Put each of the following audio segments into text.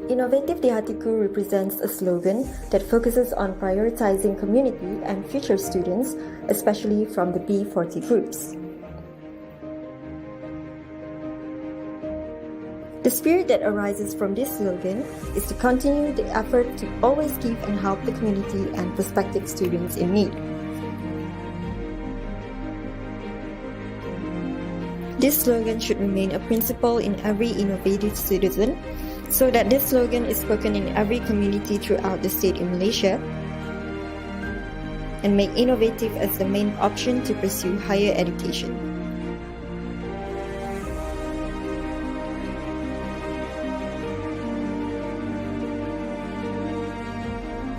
Innovative di Hatiku represents a slogan that focuses on prioritizing community and future students, especially from the B40 groups. The spirit that arises from this slogan is to continue the effort to always give and help the community and prospective students in need. This slogan should remain a principle in every innovative citizen, so that this slogan is spoken in every community throughout the state in Malaysia, and make innovative as the main option to pursue higher education.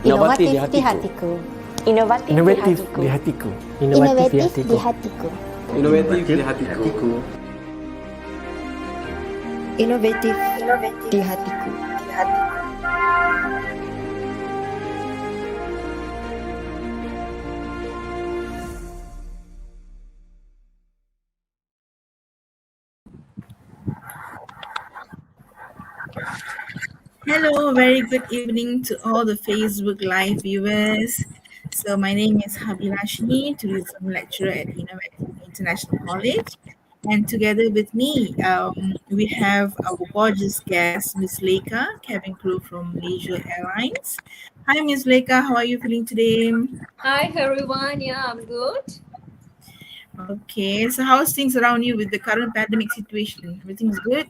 Inovatif di hatiku. Inovatif di hatiku. Inovatif di hatiku. Inovatif di hatiku. Innovative di hatiku. Hello, very good evening to all the Facebook Live viewers. So my name is Habilashiny, tourism lecturer at Innovative International College. And together with me, we have our gorgeous guest, Miss Lekha, cabin crew from Malaysia Airlines. Hi, Miss Lekha. How are you feeling today? Hi, everyone. Yeah, I'm good. Okay. So how's things around you with the current pandemic situation? Everything's good?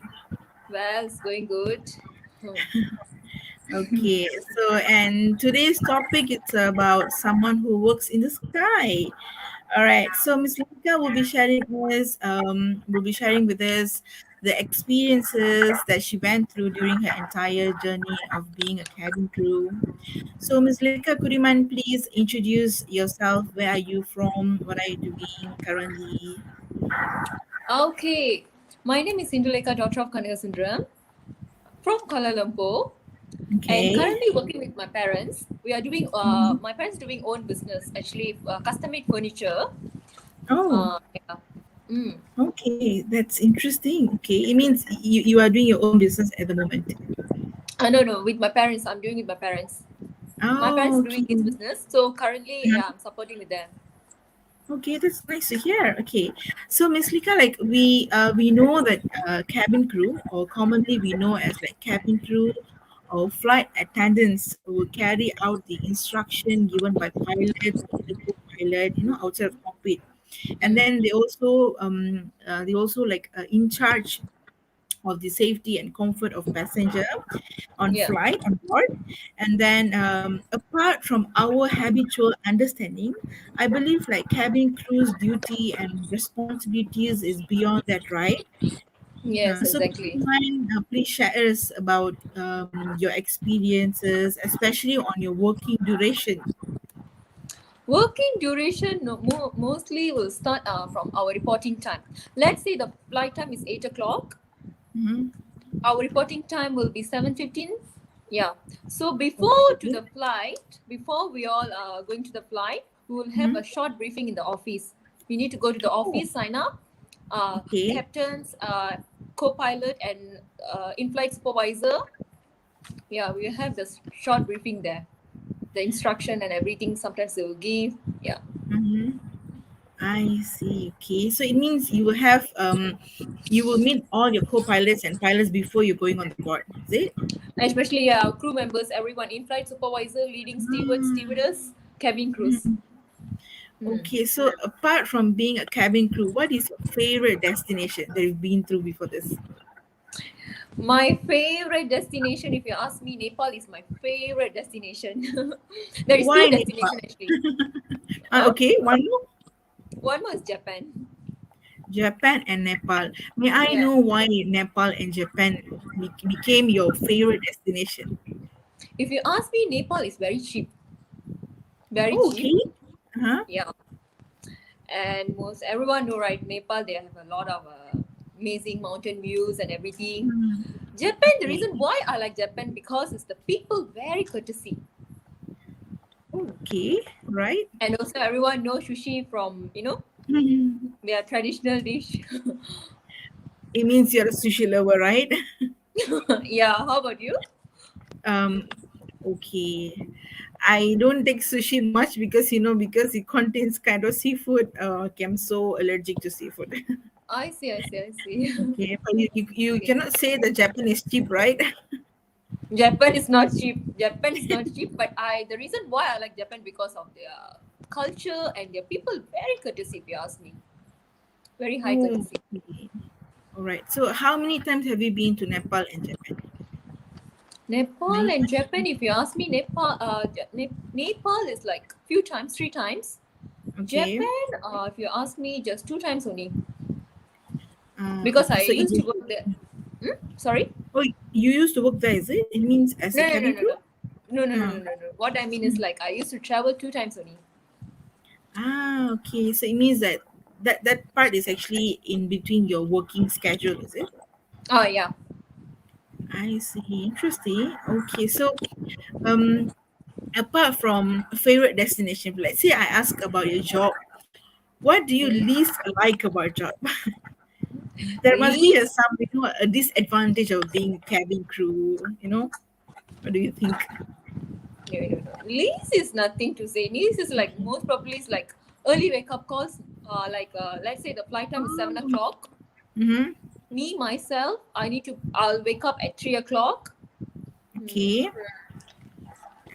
Well, it's going good. Okay. So, and today's topic it's about someone who works in the sky. All right. So Ms. Lekha will be sharing with us the experiences that she went through during her entire journey of being a cabin crew. So Ms. Lekha, could you mind please introduce yourself? Where are you from? What are you doing currently? Okay. My name is Indulekha, daughter of Kanaka Syndrome, from Kuala Lumpur. Okay. And currently working with my parents. We are doing, my parents doing own business, actually, custom-made furniture. Oh, Yeah. okay. That's interesting. Okay. It means you are doing your own business at the moment. No, with my parents. I'm doing with my parents. My parents Oh, doing okay. his business. So currently, yeah, I'm supporting with them. Okay, that's nice to hear. Okay, so Miss Lika, like we know that cabin crew, or commonly we know as like cabin crew, or flight attendants will carry out the instruction given by pilot or the co-pilot, outside of cockpit. And then they also like in charge of the safety and comfort of passenger on Yeah. flight on board. And then apart from our habitual understanding, I believe like cabin crew's duty and responsibilities is beyond that, right? Yes, So would exactly. you mind please share us about your experiences, especially on your working duration? Working duration mostly will start from our reporting time. Let's say the flight time is 8 o'clock. Mhm. Our reporting time will be 7:15. Yeah. So before to Okay. the flight, before we all are going to the flight, we will have Mhm. a short briefing in the office. We need to go to the Oh, office, sign up. okay. Captains, co-pilot, and in-flight supervisor. Yeah, we will have this short briefing there. The instruction and everything. Sometimes they will give. Yeah. Mm-hmm. I see. Okay. So it means you will have you will meet all your co-pilots and pilots before you're going on the board. Is it? Especially crew members, everyone, in-flight supervisor, leading steward, stewardess, cabin crews. Mhm. Okay. So apart from being a cabin crew, what is your favorite destination that you've been through before this? My favorite destination, if you ask me, Nepal is my favorite destination. There is two Why Nepal? destinations actually. Okay. One more. One more is Japan. Japan and Nepal. May I Yeah. know why Nepal and Japan became your favorite destination? If you ask me, Nepal is very cheap. Very Oh, cheap. okay. Uh-huh. Yeah. And most everyone know, right? Nepal, they have a lot of amazing mountain views and everything. Japan, the Okay. reason why I like Japan because it's the people very courtesy. Okay. Right. And also everyone knows sushi from, Mhm. their traditional dish. It means you're a sushi lover, right? Yeah, how about you? Um, okay. I don't take sushi much because because it contains kind of seafood. Okay, I'm so allergic to seafood. I see. Okay, but you Okay. cannot say the Japanese cheap, right? Japan is not cheap. Japan is not cheap, but the reason why I like Japan because of their culture and their people very courtesy, if you ask me. Very high Oh, courtesy. okay. All right. So, how many times have you been to Nepal and Japan? Nepal Many and times. Japan, if you ask me, Nepal is like few times, 3 times. Okay. Japan, if you ask me, just 2 times only. Because Okay. I So, used to work there. Sorry? oh, you used to work there, is it? It means as a No, no, no, cabin no, crew. no. No, no, no, Uh, no, no, no. What I mean is like I used to travel 2 times only. okay. So it means that that part is actually in between your working schedule, is it? Oh, yeah. I see. Interesting. Okay. So, um, apart from favorite destination, let's say I ask about your job, what do you least like about job? There must be Least, a disadvantage of being cabin crew. What do you think? no. Least is nothing to say. Least is like most probably is like early wake up calls. Let's say the flight time is 7 o'clock. Mm-hmm. Me myself, I'll wake up at 3 o'clock. Okay. Okay.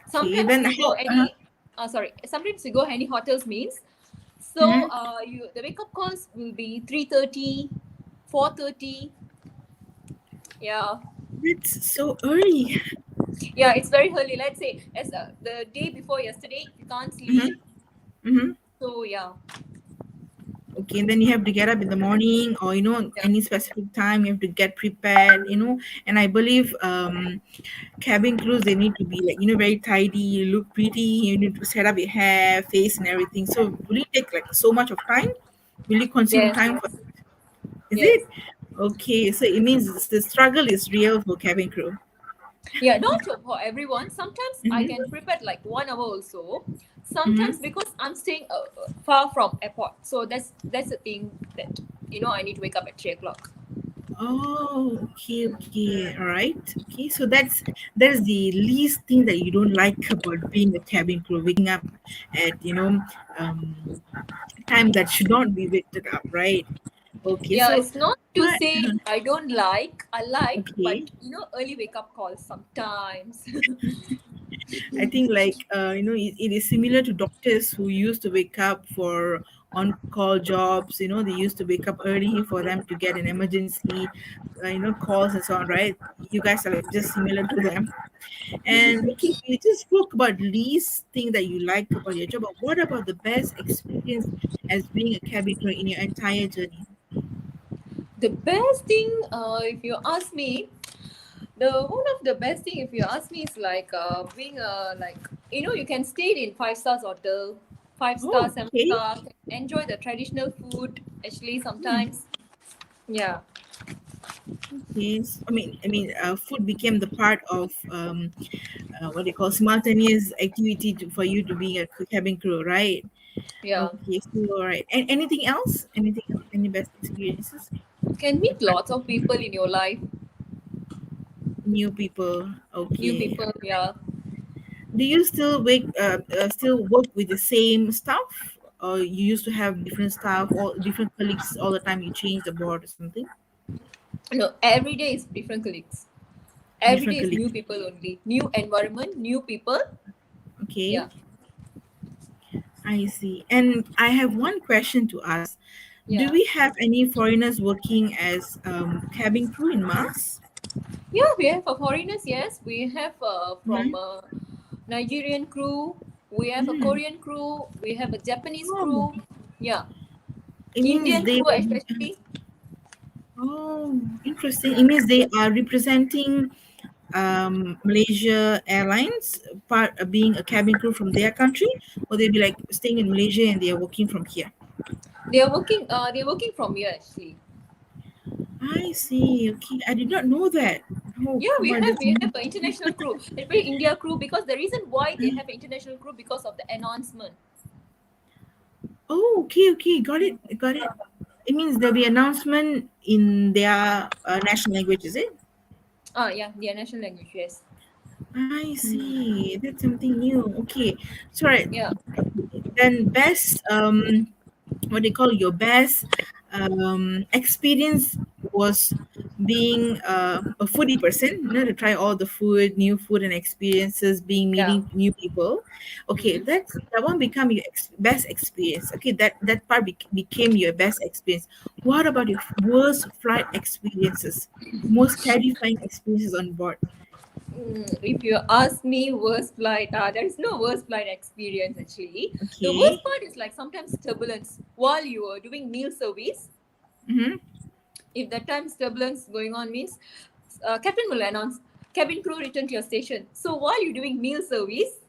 Sometimes Then we go how? any. Sorry. Sometimes we go any hotels means. So Mhm. the wake up calls will be 3:30, 4:30. Yeah. It's so early. Yeah, it's very early. Let's say as the day before yesterday, you can't Mm-hmm. sleep. Mm-hmm. So yeah, Okay, and then you have to get up in the morning, or yeah, any specific time you have to get prepared. And I believe cabin crews, they need to be like very tidy, you look pretty, you need to set up your hair, face, and everything. So will it take like so much of time? Will it consume yes, time for? yes, Is yes. it? Okay, so it means the struggle is real for cabin crew. Yeah, not for everyone. Sometimes I Mm-hmm. can prepare like 1 hour also. Mm-hmm. Sometimes because I'm staying far from airport, so that's the thing that I need to wake up at 3 o'clock. Oh, okay, okay, all right. Okay, so that is the least thing that you don't like about being a cabin crew, waking up at um time that should not be waked up, right? Okay, Yeah, so it's not to say I don't like, I like, but okay. early wake up calls sometimes. I think it is similar to doctors who used to wake up for on-call jobs. They used to wake up early for them to get an emergency, calls and so on, right? You guys are like just similar to them. And okay, we just spoke about least thing that you like about your job, but what about the best experience as being a cabin crew in your entire journey? The best thing, if you ask me, the one of the best thing, if you ask me, is like being like you can stay in 5 stars hotel, 5 star, Oh, seven okay. star, enjoy the traditional food. Actually, Hmm. sometimes, yeah, Yes, food became the part of what they call simultaneous activity for you to be a cabin crew, right? yeah. Okay, so all right. And anything else? Anything else? Any best experiences Can meet apart lots from of people in your life, new people? new Okay. people. Yeah, Do you still work with the same staff, or you used to have different staff or different colleagues all the time? You change the board or something? no, every day is different colleagues. Every Different day is new colleagues. people only, new environment, new people. Okay, Yeah, I see. And I have one question to ask. Do yeah, we have any foreigners working as cabin crew in Mars? yeah. We have foreigners. Yes, we have from Mm-hmm. Nigerian crew. We have a Mm. Korean crew. We have a Japanese Oh, crew. Yeah, it means Indian they. crew especially. Oh, interesting. It means they are representing Malaysia Airlines, part being a cabin crew from their country, or they be like staying in Malaysia and they are working from here. They are working. They are working from here actually. I see. Okay, I did not know that. Oh, Yeah, come on, that's we new. have an international crew. It's very India crew because the reason why they have an international crew because of the announcement. Oh, okay, okay, got it, got it. It means there'll be announcement in their national language, is it? Ah, yeah, their national language. Yes. I see. That's something new. Okay, so right. Yeah. Then best what they call your best experience was being a foodie person, to try all the food, new food and experiences, being Yeah. meeting new people. Okay, Mm-hmm. that one become your best experience. Okay, that part became your best experience. What about your worst flight experiences, most terrifying experiences on board? If you ask me worst flight, there is no worst flight experience actually. The Okay. worst part is like sometimes turbulence while you are doing meal service. Mm-hmm. If that time's turbulence going on means captain will announce cabin crew return to your station. So while you're doing meal service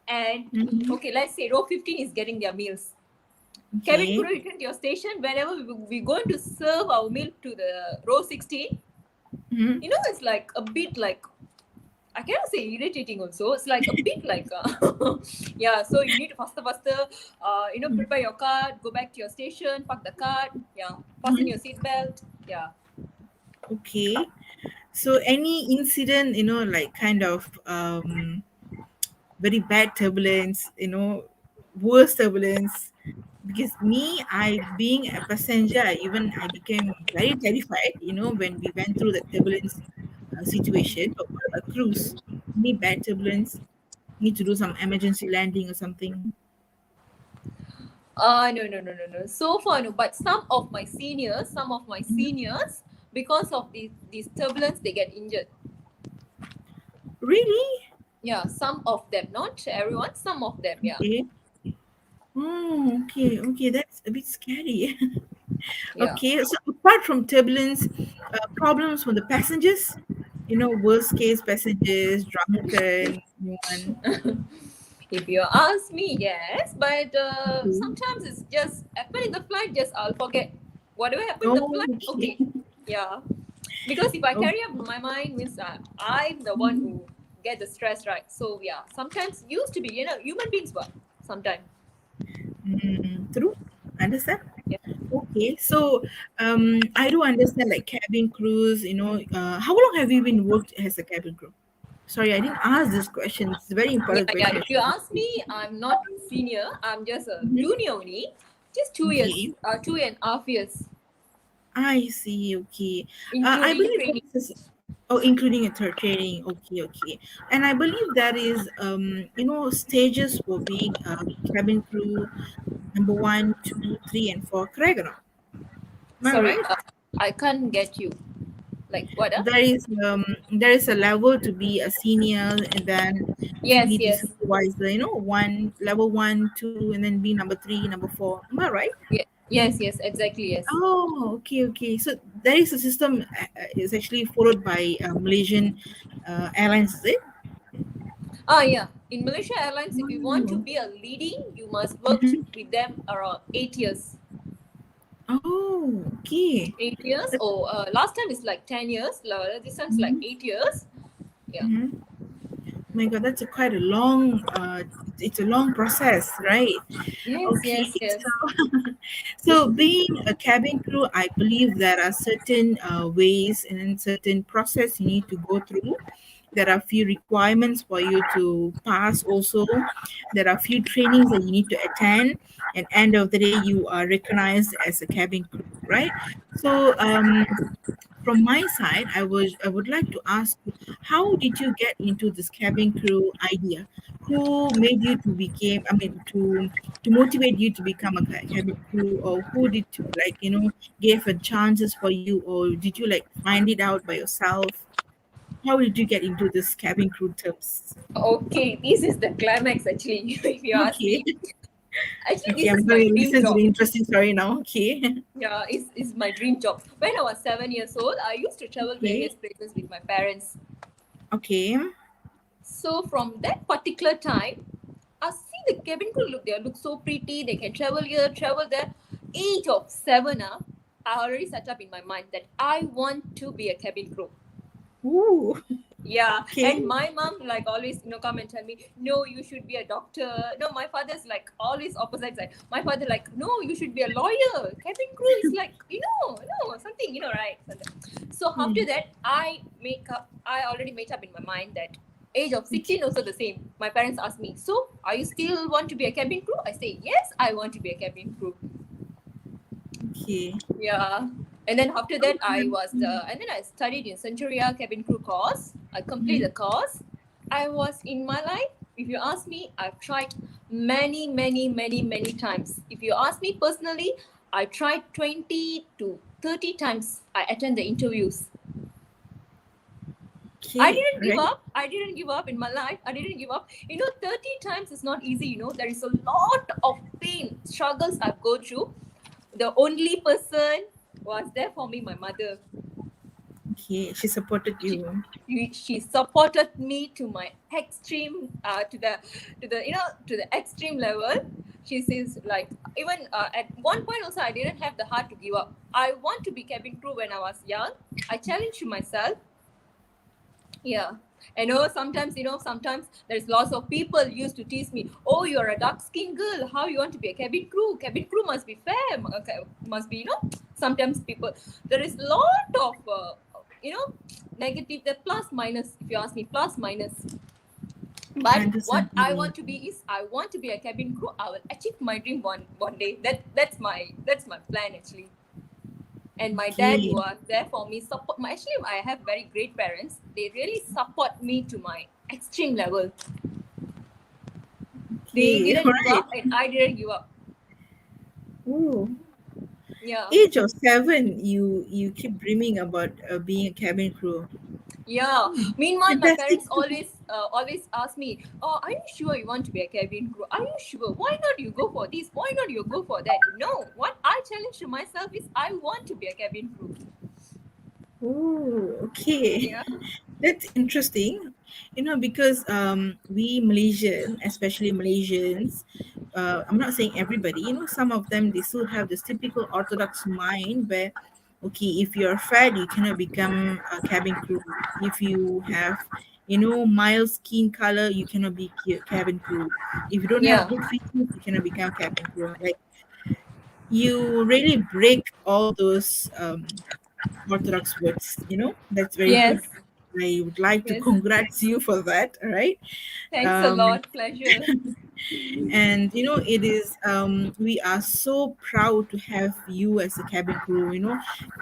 and Mm-hmm. okay, let's say row 15 is getting their meals. Cabin crew Okay. return to your station whenever we're going to serve our meal to the row 16. Mm-hmm. It's like a bit like I cannot say irritating also. It's like a bit like, yeah, so you need to faster, prepare your card, go back to your station, park the card, yeah, fasten your seatbelt, yeah. Okay. So any incident, like kind of very bad turbulence, worst turbulence. Because me, I being a passenger, I became very terrified, when we went through the turbulence situation. But what about cruise? Any bad turbulence? Need to do some emergency landing or something? No. So far, no, but some of my Mhm. seniors, because of these turbulence, they get injured. Really? Yeah, some of them, not everyone, some of them, yeah. Okay. Oh, okay, okay. That's a bit scary. Yeah. Okay, so apart from turbulence, problems from the passengers, worst case passengers, drunken, anyone. If you ask me, yes, but Okay. sometimes it's just happen in the flight. Just I'll forget whatever happened in the Oh, flight. okay. Okay, yeah, because if I Oh, carry up my mind means I'm the one who get the stress, right? So yeah, sometimes used to be human beings, but sometimes true. Understand? yeah. Okay, so I do understand like cabin crews. How long have you been worked as a cabin crew? Sorry, I didn't ask this question. It's a very Yeah, important yeah. question. If you ask me, I'm not senior. I'm just a Mhm. junior only. Just 2 years, Okay. 2.5 years. I see. Okay. I including believe training. this is, including a third training. Okay, okay. And I believe that is, stages for being a cabin crew number one, two, three, and four. Correct or not? Am I Sorry, right? I can't get you. Like what? There is a level to be a senior, and then to Yes, be the yes. supervisor. One level one, two, and then be number three, number four. Am I right? Yes, yes, exactly, yes. Oh, okay, okay. So there is a system is actually followed by Malaysian airlines, is it? Yeah. In Malaysia Airlines, if you want to Oh, be a leading, you must work mhm. with them around 8 years. Oh, okay. 8 years, or last time is like 10 years. This time's like Mm-hmm. 8 years. Yeah. Mm-hmm. My God, that's a quite a long. It's a long process, right? Yes, Okay, yes, yes. so being a cabin crew, I believe there are certain ways and certain process you need to go through. There are few requirements for you to pass. Also, there are few trainings that you need to attend, and end of the day, you are recognized as a cabin crew, right? So, from my side, I would like to ask you, how did you get into this cabin crew idea? Who made you to became? I mean, to motivate you to become a cabin crew, or who did to, gave a chances for you, or did you like find it out by yourself? How did you get into this cabin crew terms? Okay, this is the climax actually, if you ask Okay, me. Actually, okay, this I'm is my going to dream listen to job. the interesting story now. Okay, Yeah, it's my dream job. When I was 7 years old, I used to travel okay, various places with my parents. okay, So from that particular time, I see the cabin crew look so pretty. They can travel here, travel there. Age of 7, I already set up in my mind that I want to be a cabin crew. ooh, Yeah, okay, and my mom like always come and tell me, no, you should be a doctor. No, my father's like always opposite side. My father like, no, you should be a lawyer. Cabin crew is like something right. So hmm, after that, I already made up in my mind that age of 16 also the same. My parents asked me, so are you still want to be a cabin crew? I say yes, I want to be a cabin crew. okay, Yeah. And then after that, and then I studied in Centuria cabin crew course. I completed the course. I was in my life, if you ask me, I've tried many, many, many, many times. If you ask me personally, I tried 20 to 30 times. I attend the interviews. I okay, didn't give right. up. I didn't give up in my life. I didn't give up. 30 times is not easy. There is a lot of pain, struggles I've gone through. The only person was there for me, my mother. Okay, she supported you. She supported me to my extreme, to the extreme level. She says like, even at one point also, I didn't have the heart to give up. I want to be cabin crew when I was young. I challenged myself. Yeah. Sometimes there's lots of people used to tease me, oh, you're a dark skinned girl, how you want to be a cabin crew must be fair, must be, sometimes people, there is lot of negative, the plus minus, if you ask me, plus minus. I But what understand. I want to be is, I want to be a cabin crew. I will achieve my dream one day. That's my plan actually. And my dad Okay, was there for me, actually I have very great parents. They really support me to my extreme level. They okay, all didn't give right. up and I didn't give up. Ooh. Yeah. Age of 7, you keep dreaming about being a cabin crew. Yeah. Meanwhile, my Fantastic. parents always ask me, oh, are you sure you want to be a cabin crew? Are you sure? Why not you go for this? Why not you go for that? No, what I challenge to myself is, I want to be a cabin crew. Oh, okay. Yeah. That's interesting. Because we Malaysian, especially Malaysians, I'm not saying everybody, some of them, they still have this typical orthodox mind where, okay, if you're fat, you cannot become a cabin crew. If you have, mild skin color, you cannot be cabin crew. If you don't have Yeah. good features, you cannot become cabin crew. Like, you really break all those orthodox words. That's very good. Yes. I would like to Yes. congrats you for that. All right. Thanks a um lot. Pleasure. And it is we are so proud to have you as a cabin crew,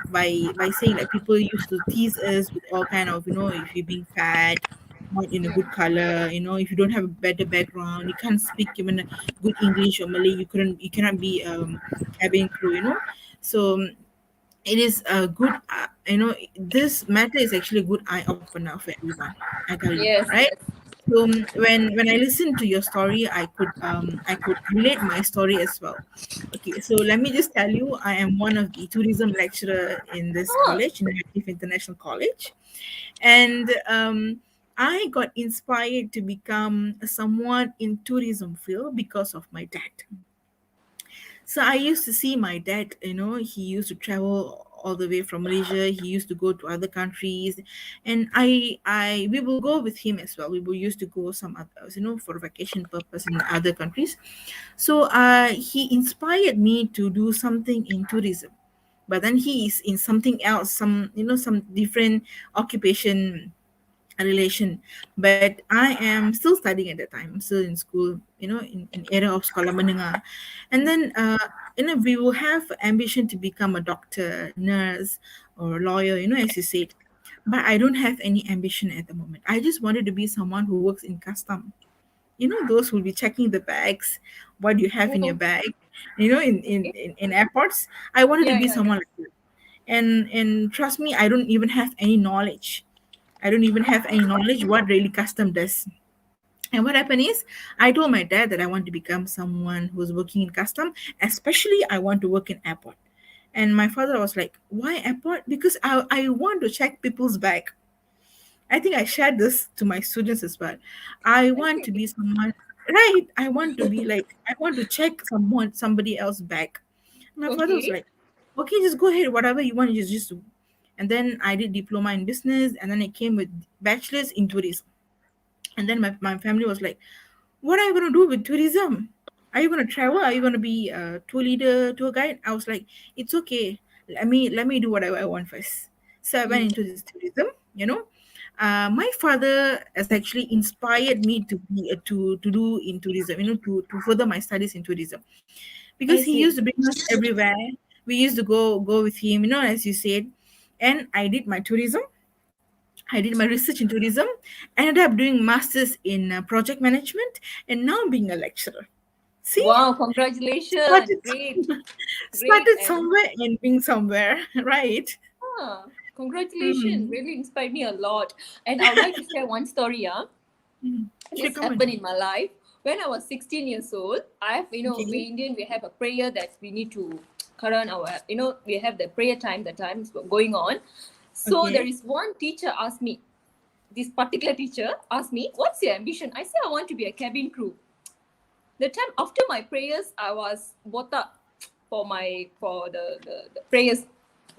by saying like people used to tease us with all kind of, if you're being fat, not in a good color, if you don't have a better background, you can't speak even good English or Malay, you cannot be cabin crew, so it is a good this matter is actually a good eye opener for everyone, I tell you, Yes, right? yes. So when I listened to your story, I could relate my story as well. Okay, so let me just tell you, I am one of the tourism lecturer in this Oh, college, in Native International College, and I got inspired to become someone in tourism field because of my dad. So I used to see my dad, he used to travel all the way from Malaysia. He used to go to other countries, and we will go with him as well. We will used to go some others, for vacation purpose in other countries. So he inspired me to do something in tourism. But then he is in something else, some different occupation relation. But I am still studying at that time. I'm still in school, in era of sekolah menengah. And then we will have ambition to become a doctor, nurse, or lawyer, as you said. But I don't have any ambition at the moment. I just wanted to be someone who works in custom. Those who will be checking the bags, what you have in your oh, bag, in airports. I wanted to yeah, be yeah, yeah. someone like that. And trust me, I don't even have any knowledge. I don't even have any knowledge what really custom does. And what happened is, I told my dad that I want to become someone who's working in custom, especially I want to work in airport. And my father was like, "Why airport?" Because I want to check people's bag. I think I shared this to my students as well. I want to Okay, be someone, right? I want to check somebody else's bag. My father was okay. like, "Okay, just go ahead, whatever you want, just do." And then I did diploma in business, and then I came with bachelor's in tourism. And then my family was like, "What are you going to do with tourism? Are you going to travel? Are you going to be a tour leader, tour guide?" I was like, "It's okay. Let me do whatever I want first." So I went Mm, into this tourism. My father has actually inspired me to do in tourism. To further my studies in tourism, because I he used see. to bring us everywhere. We used to go with him. As you said, and I did my tourism. I did my research in tourism, ended up doing masters in project management, and now being a lecturer. See, Wow, congratulations. started Great, great. started And somewhere and being somewhere, right? congratulations. Hmm. Really inspired me a lot. And I would like to share one story, yeah. Sure, This come on. happened in my life when I was 16 years old. We Okay. Indian, we have a prayer that we need to current our, we have the prayer time, the times going on. So there Okay. is one teacher asked me, this particular teacher asked me, what's your ambition? I said, I want to be a cabin crew. The time after my prayers, I was botak for the prayers.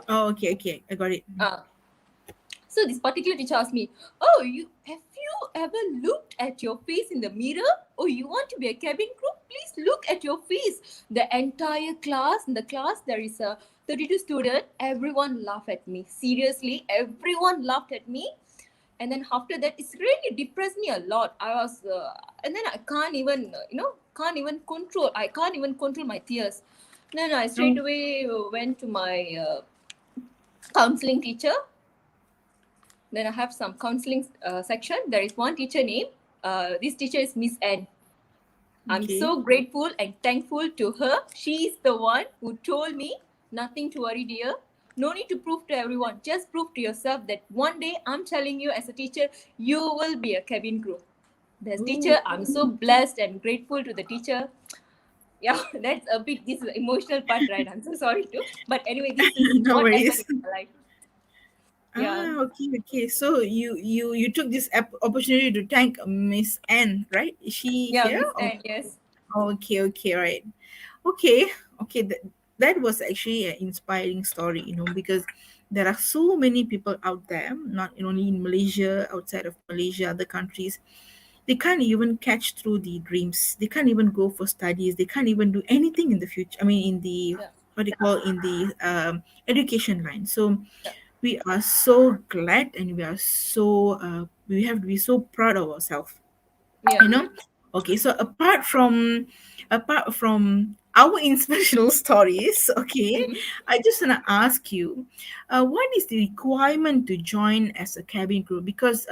Oh, okay, okay. I got it. Uh, so this particular teacher asked me, "Oh, you ever looked at your face in the mirror? Oh, you want to be a cabin crew? Please look at your face." The entire class, in the class, there is a 32 student. Everyone laughed at me. Seriously, everyone laughed at me. And then after that, it's really depressed me a lot. And then I can't even, I can't even control my tears. Then I straight Oh, away went to my counseling teacher. Then I have some counseling section. There is one teacher name. This teacher is Miss N. I'm okay. so grateful and thankful to her. She is the one who told me, nothing to worry, dear. No need to prove to everyone. Just prove to yourself that one day, I'm telling you as a teacher, you will be a cabin crew. The Ooh. teacher, I'm so blessed and grateful to the teacher. Yeah, that's a bit, this is emotional part, right? I'm so sorry too. But anyway, this is No what happened worries. in my life. Yeah. Okay, okay. So you took this opportunity to thank Miss Anne, right? Is she Yeah, here? Miss N, yes. Okay, okay, right. Okay, okay. That was actually an inspiring story, because there are so many people out there, not only in Malaysia, outside of Malaysia, other countries. They can't even catch through the dreams. They can't even go for studies. They can't even do anything in the future. I mean, in the Yeah. what do you call, in the education line. So Yeah. we are so glad, and we have to be so proud of ourselves, Yeah. you know Okay, so apart from our inspirational stories, okay, Mhm. I just wanna ask you, what is the requirement to join as a cabin crew? Because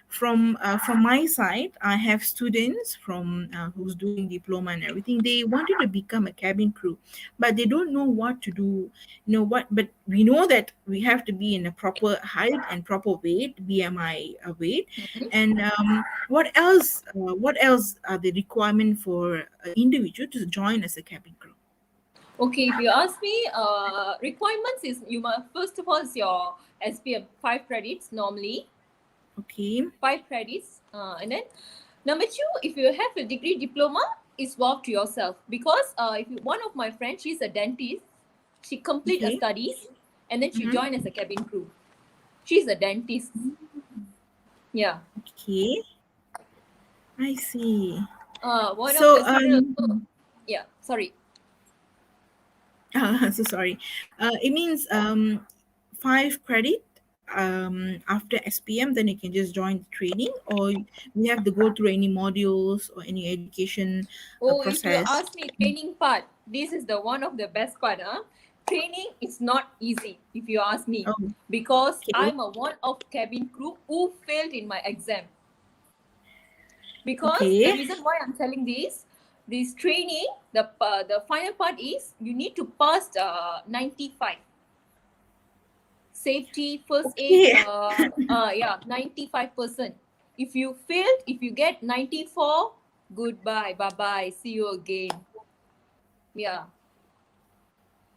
from my side, I have students from who's doing diploma and everything. They wanted to become a cabin crew, but they don't know what to do. You know what? But we know that we have to be in a proper height and proper weight, BMI weight, and what else are the requirement for an individual to join as a cabin crew? Okay, if you ask me, requirements is you must first of all is your SPM 5 credits normally, Okay. 5 credits, and then number two, if you have a degree diploma, it's work to yourself because if you, one of my friends, she's a dentist, she complete her Okay. studies and then she Mm-hmm. joined as a cabin crew. She's a dentist. Yeah. Okay. I see. One of So the students also, yeah, sorry. so sorry. It means 5 credit after SPM, then you can just join the training, or we have to go through any modules or any education Oh, if you process. ask me training part, this is the one of the best part, huh? Training is not easy, if you ask me, Oh, because okay. I'm a one of cabin crew who failed in my exam. Because the Okay. reason why I'm telling this training, the final part is you need to pass 95 safety first aid. Okay. Yeah, 95%. If you failed, if you get 94, goodbye, bye bye, see you again. Yeah.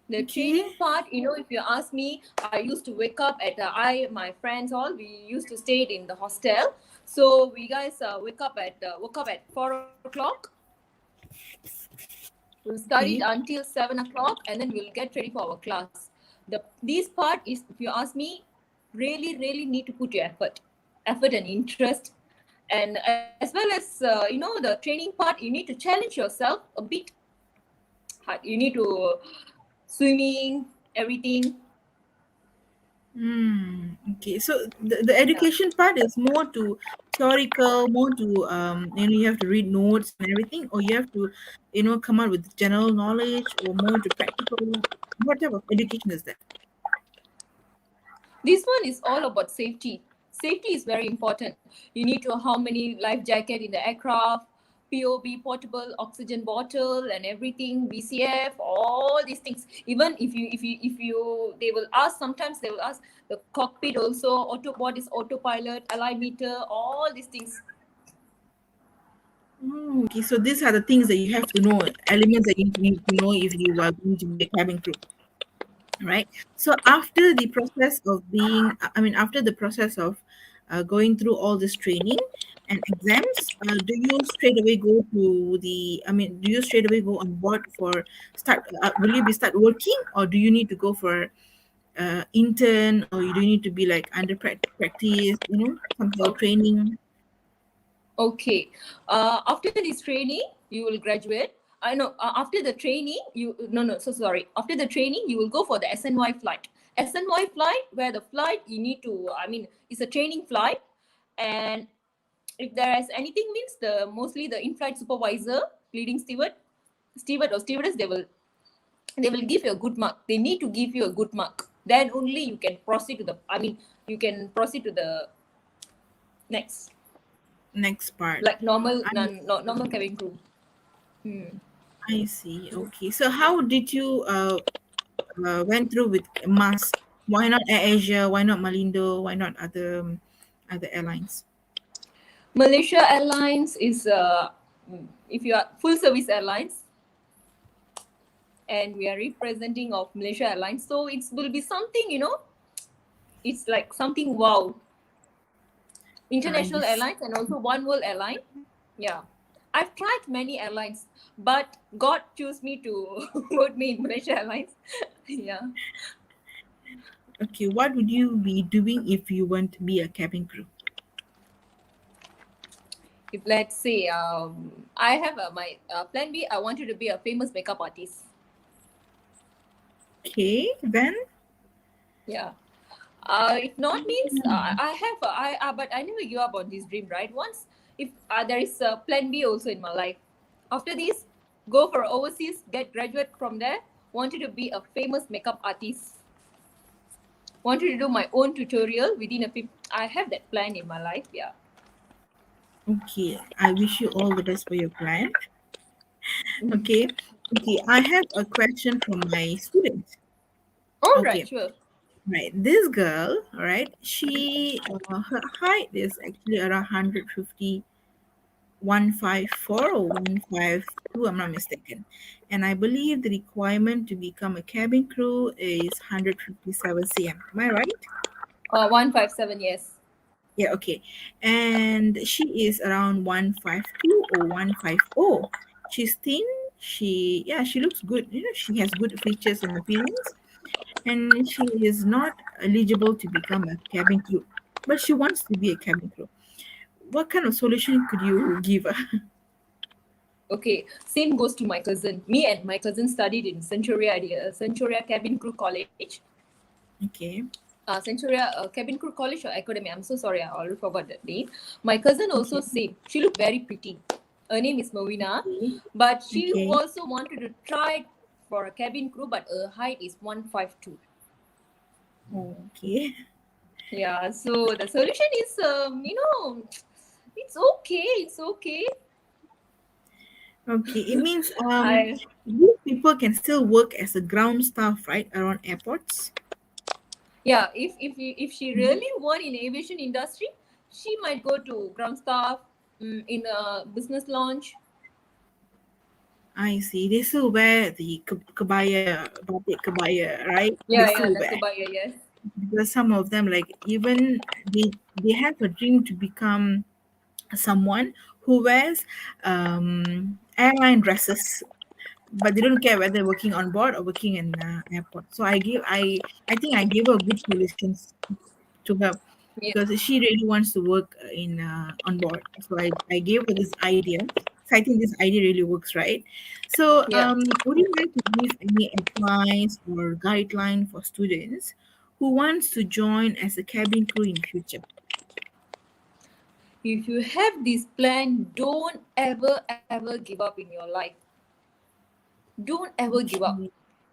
The Okay. training part, if you ask me, I used to wake up at my friends all, we used to stay in the hostel. So we guys woke up at 4 o'clock. We'll study Okay. until 7 o'clock, and then we'll get ready for our class. This part is, if you ask me, really, really need to put your effort and interest, and as well as the training part, you need to challenge yourself a bit hard. You need to swimming, everything. Okay, so the education part is more to theoretical, more to you have to read notes and everything, or you have to come out with general knowledge, or more to practical. What type of education is that? This one is all about safety. Safety is very important. You need to know how many life jacket in the aircraft, POB, portable oxygen bottle, and everything, BCF, all these things. Even if you they will ask, sometimes they will ask the cockpit also, what is autopilot, meter, all these things. Okay, so these are the things that you have to know, elements that you need to know if you are going to be a cabin crew, right? So after the process of after the process of going through all this training and exams, do you straight away go to do you straight away go on board for start? Will you be start working, or do you need to go for intern, or you do need to be like under practice, some sort of Okay. training? Okay. After this training, you will graduate. I know. After the training, you no no. So sorry. After the training, you will go for the SNY flight. SNY flight, where the flight you need to. It's a training flight, and if there is anything, means mostly the in-flight supervisor, leading steward or stewardess, they will give you a good mark. They need to give you a good mark. Then only you can proceed to the. You can proceed to the next, Next part. like normal, I normal cabin crew. Hmm. I see. Okay. So how did you went through with mass? Why not Air Asia? Why not Malindo? Why not other airlines? Malaysia Airlines is if you are full service airlines, and we are representing of Malaysia Airlines, so it will be something, it's like something wow. International Yes. Airlines and also One World Airline. Yeah, I've tried many airlines, but God chose me to put me in Malaysia Airlines. Yeah. Okay. What would you be doing if you want to be a cabin crew? If let's say I have my plan B, I wanted to be a famous makeup artist. Okay. Then. Yeah. If not means I have but I never give up on this dream. Right? Once if there is a plan B also in my life. After this, go for overseas, get graduate from there. Wanted to be a famous makeup artist. Wanted to do my own tutorial within a film. I have that plan in my life. Yeah. Okay, I wish you all the best for your plan. Okay, okay, I have a question from my student. All right, Okay, sure. right, this girl, all right, her height is actually around 150, 154 or 152, I'm not mistaken. And I believe the requirement to become a cabin crew is 157 cm. Am I right? 157, yes. Yeah, okay. And she is around 152 or 150. She's thin. She looks good. She has good features and appearance. And she is not eligible to become a cabin crew. But she wants to be a cabin crew. What kind of solution could you give her? Okay, same goes to my cousin. Me and my cousin studied in Centuria Cabin Crew College. Okay. Centuria Cabin Crew College or Academy. I'm so sorry, I already forgot that name. My cousin also same. She looked very pretty. Her name is Mawina, Okay. but she Okay. also wanted to try for a cabin crew, but her height is 152. Okay. Yeah, so the solution is, it's okay. It's okay. Okay. It means I these people can still work as a ground staff, right, around airports. Yeah, if she really want in aviation industry, she might go to ground staff, in a business launch. I see. They still wear the kebaya, batik kebaya, right? They Yeah, still the wear. Kubaya, yes. Because some of them, like even they have a dream to become someone who wears airline dresses, but they don't care whether working on board or working in airport. So I think I gave her good solutions to her Yeah, because she really wants to work in on board. So I gave her this idea. So I think this idea really works, right? So yeah. would you like to give any advice or guideline for students who wants to join as a cabin crew in future? If you have this plan, don't ever give up in your life. Don't ever give up. Okay.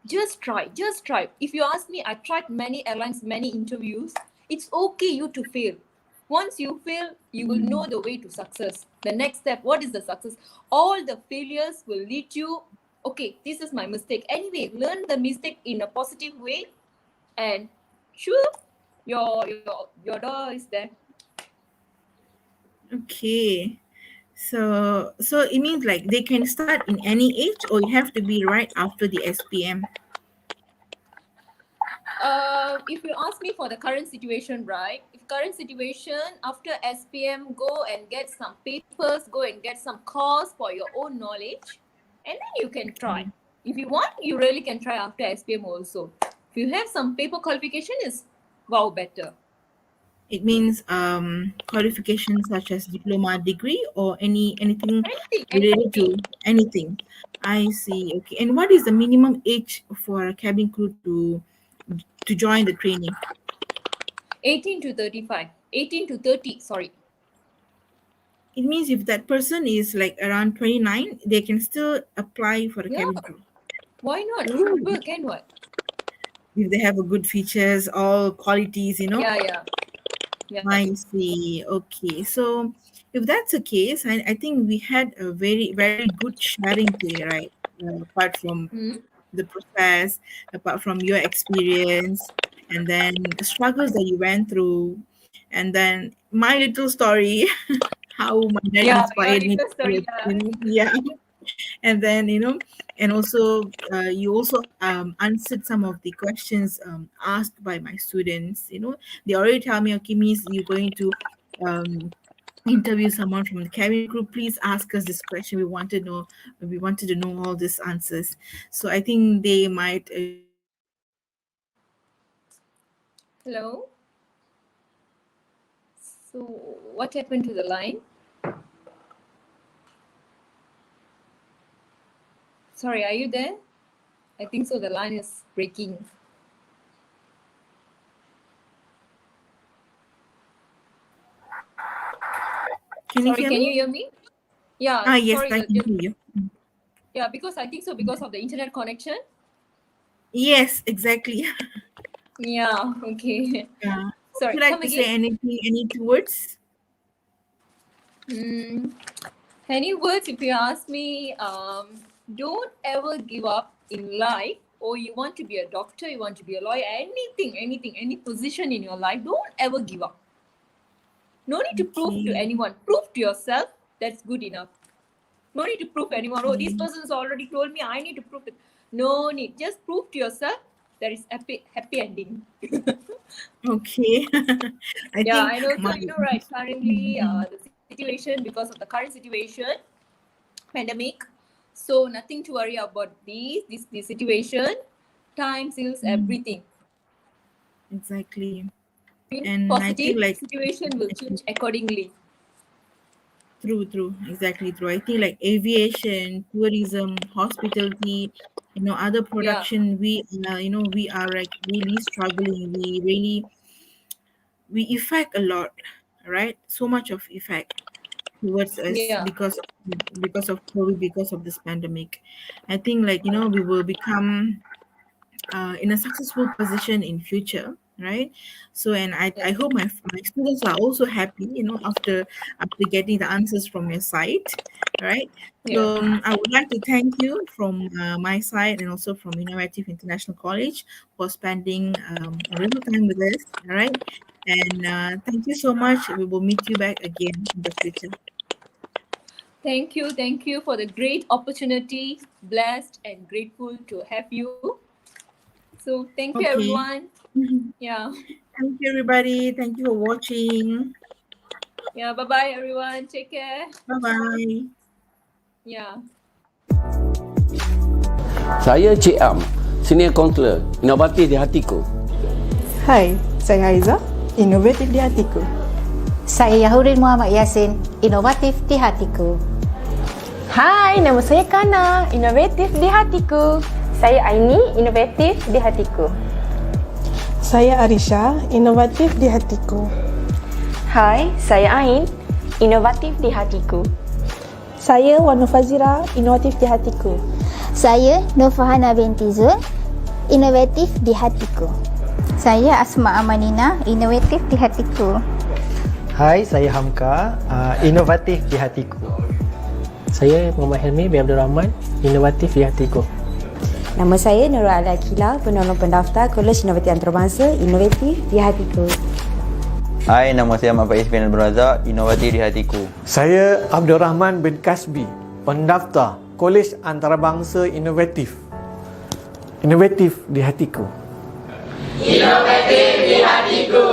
Just try. Just try. If you ask me, I tried many airlines, many interviews. It's okay you to fail. Once you fail, you will know the way to success. The next step, what is the success? All the failures will lead you. Okay, this is my mistake. Anyway, learn the mistake in a positive way, and sure, your door is there. Okay. So it means like they can start in any age, or you have to be right after the SPM. If you ask me for the current situation, right? If current situation after SPM, go and get some papers, go and get some course for your own knowledge, and then you can try. If you want, you really can try after SPM also. If you have some paper qualification, is wow better. It means qualifications such as diploma, degree, or anything related Anything. to anything. I see. Okay. And what is the minimum age for a cabin crew to join the training? 18 to 35. 18 to 30. Sorry. It means if that person is like around 29, they can still apply for a Yeah. cabin crew. Why not? Ooh. People can what? If they have a good features, all qualities. Yeah. I see. Okay. So if that's the case, I think we had a very, very good sharing today, right? Apart from Hmm? the process, apart from your experience, and then the struggles that you went through, and then my little story, how my dad Yeah, your inspired me little to be story. Yeah. yeah. And then and also you also answered some of the questions asked by my students. They already tell me, okay, miss, you're going to um, interview someone from the cabin crew, please ask us this question, we wanted to know all these answers. So I think they might Hello. So, what happened to the line? Sorry, are you there? I think so. The line is breaking. Can you Sorry, hear can me? you hear me? Yeah. Yes, Sorry. I can hear you. Yeah, because I think so because of the internet connection. Yes, exactly. Yeah. Okay. Yeah. Would Sorry. you like Come to say again. anything, any two words? Any words if you ask me? Don't ever give up in life. Or you want to be a doctor, you want to be a lawyer, anything, any position in your life. Don't ever give up. No need to prove to Okay. anyone. Prove to yourself that's good enough. No need to prove anyone. Oh, this Okay. person's already told me. I need to prove it. No need. Just prove to yourself there is happy ending. Okay. I Yeah, think and also my right. Currently, the situation because of the current situation, pandemic. So nothing to worry about this situation. Time seals everything. exactly. Being And I think positive, like situation will change accordingly. true, exactly true. I think like aviation, tourism, hospitality, other Yeah, production, we are like really struggling. We effect a lot, right? So much of effect towards us yeah, because of COVID, because of this pandemic. I think like we will become in a successful position in future, right? So and I yeah, hope my students are also happy, after getting the answers from your side, right? yeah. So I would like to thank you from my side and also from Innovative International College for spending a little time with us, all right? And thank you so much. We will meet you back again in the future. Thank you for the great opportunity. Blessed and grateful to have you. So thank you, Okay. everyone. Yeah, Thank you, everybody. Thank you for watching. yeah. Bye bye, everyone. Take care. Bye bye. Yeah. Saya Cik Am, Senior Counselor, inovatif di hatiku. Hai, saya Aiza, inovatif di hatiku. Saya Yahurin Muhammad Yasin, inovatif di hatiku. Hai, nama saya Kana, inovatif di hatiku. Saya Aini, inovatif di hatiku. Saya Arisha, inovatif di hatiku. Hai, saya Ain, inovatif di hatiku. Saya Wanu Fazira, inovatif di hatiku. Saya Nurfahana binti Zul, inovatif di hatiku. Saya Asma Amanina, inovatif di hatiku. Hai, saya Hamka, inovatif di hatiku. Saya Muhammad Helmi bin Abdul Rahman, inovatif di hatiku. Nama saya Nurul Al-Akila, penolong pendaftar Kolej Inovatif Antarabangsa, inovatif di hatiku. Hai, nama saya Ahmad Faiz bin Abdul Razak, inovatif di hatiku. Saya Abdul Rahman bin Kasbi, pendaftar Kolej Antarabangsa Inovatif. Inovatif di hatiku. Inovatif di hatiku.